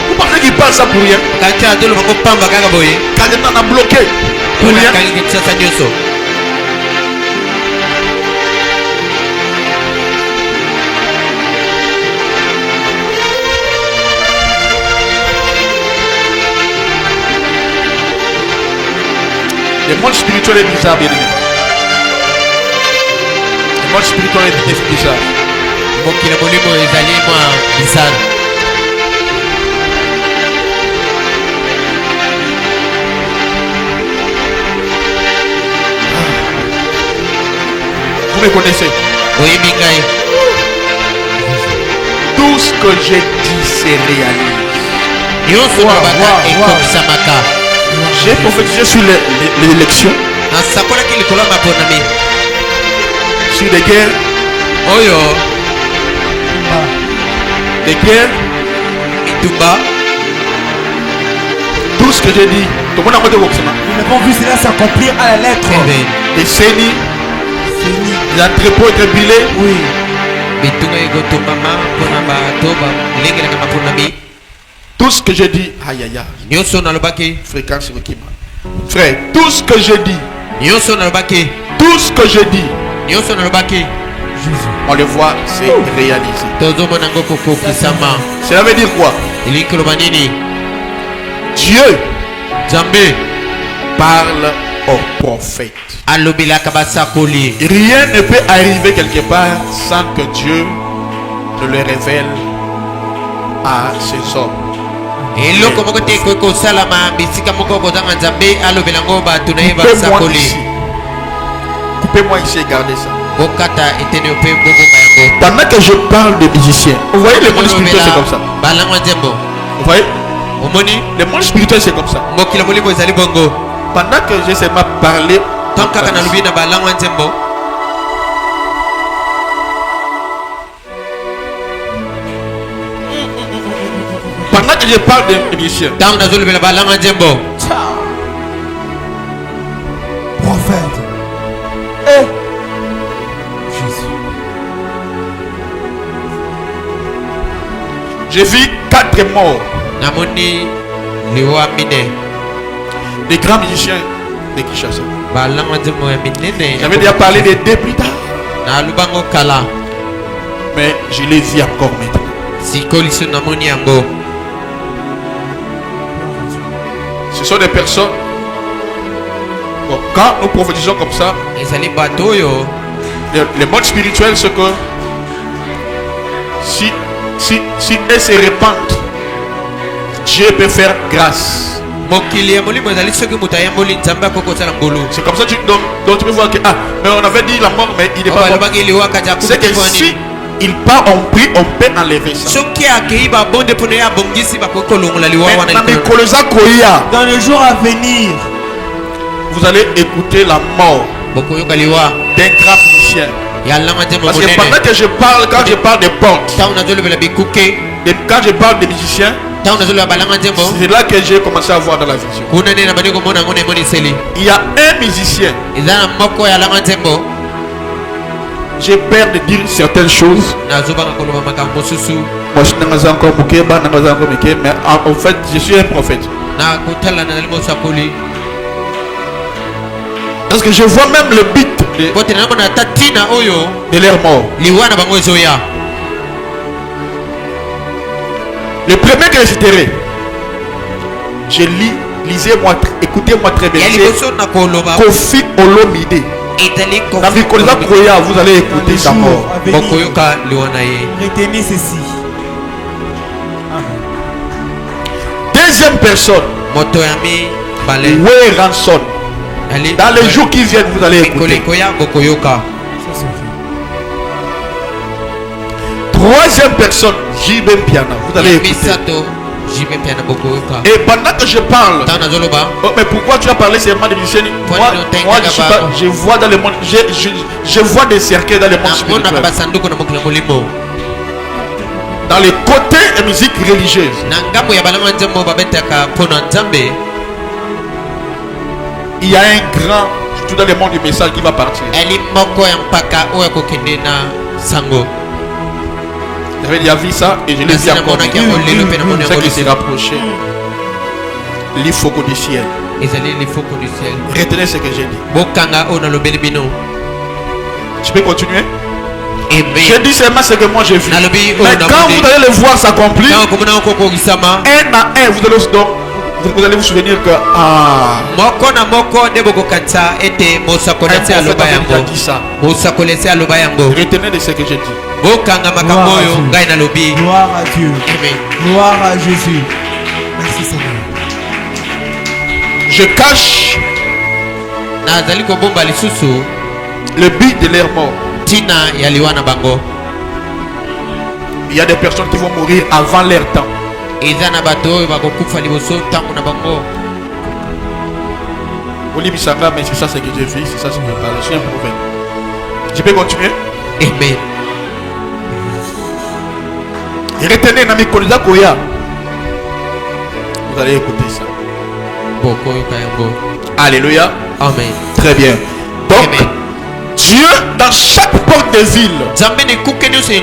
Vous pensez qu'il parle ça pour rien? Quand il a bloqué pour rien. Le monde spirituel est bizarre, bien aimé. Le monde spirituel est bizarre. Vous me connaissez? Oui, Bingaï. Tout ce que j'ai dit se réalise. J'ai prophétisé sur l'élection, sur des guerres, des guerres, tout ce que j'ai dit. Nous avons vu cela s'accomplir à la lettre. Des sénies, des entrepôts établis. Oui. Tout ce que je dis, aïe aïe aïe. Fréquence Rokima. Frère, tout ce que je dis, tout ce que je dis, on le voit, c'est réalisé. Cela veut dire quoi? Dieu parle au prophète. Rien ne peut arriver quelque part sans que Dieu ne le révèle à ses hommes. Coupez-moi ici et gardez ça. Pendant que je parle de musiciens, vous voyez le monde spirituel c'est comme ça. Vous voyez? Le monde spirituel c'est comme ça. Pendant que j'ai seulement parlé, pendant que je parle de musiciens, prophète. Jésus. J'ai vu 4 morts. Des grands musiciens de Kinshasa. J'avais déjà parlé des 2 plus tard. Mais je les vis encore maintenant. Ce sont des personnes. Bon, quand nous prophétisons comme ça, le monde spirituel, c'est que si elles se répandent, Dieu peut faire grâce. C'est comme ça donc tu peux voir que mais on avait dit la mort, mais il n'est pas mort. C'est que si il part en prix, on peut enlever ça. Dans les jours à venir, vous allez écouter la mort d'un grand musicien. Parce que pendant que je parle, quand je parle des portes, quand je parle des musiciens, c'est là que j'ai commencé à voir dans la vision. Il y a un musicien. J'ai peur de dire certaines choses. Mais en fait, je suis un prophète. Parce que je vois même le but de leur mort. Le premier que je citerai, lisez-moi, écoutez-moi très bien. C'est Kofi Olomide. Dans Nicolas Koya, vous allez écouter sa mort. Retenez ceci. Deuxième personne, Way Ranson. Dans les jours qui viennent, vous allez écouter. Troisième personne, JB Piana. Vous allez écouter. Et pendant que je parle, mais pourquoi tu as parlé seulement de musiciens? Moi je suis pas, je vois dans le monde, je vois des cercueils dans le monde spirituel. Dans les côtés de musique religieuse, il y a un grand, surtout dans le monde du message, qui va partir. J'avais déjà vu ça et je l'ai dit encore. C'est ça qui s'est rapproché. L'ifoko du ciel. Retenez ce que j'ai dit. Je peux continuer? Je dis seulement ce que moi j'ai vu. Mais quand vous allez le voir s'accomplir, un à un, vous allez vous souvenir que retenez de ce que j'ai dit. Gloire à Dieu. Gloire à Jésus. Merci Seigneur. Je cache le but de leur mort. Il y a des personnes qui vont mourir avant leur temps. Mais c'est ça ce que j'ai vu, c'est ça ce que je parle. Je suis un prophète. Je peux continuer? Amen. Retenez Nami Kolida Koya. Vous allez écouter ça. Alléluia. Amen. Très bien. Donc, Amen. Dieu, dans chaque porte des villes,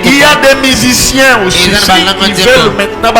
il y a des musiciens aussi qui veulent maintenant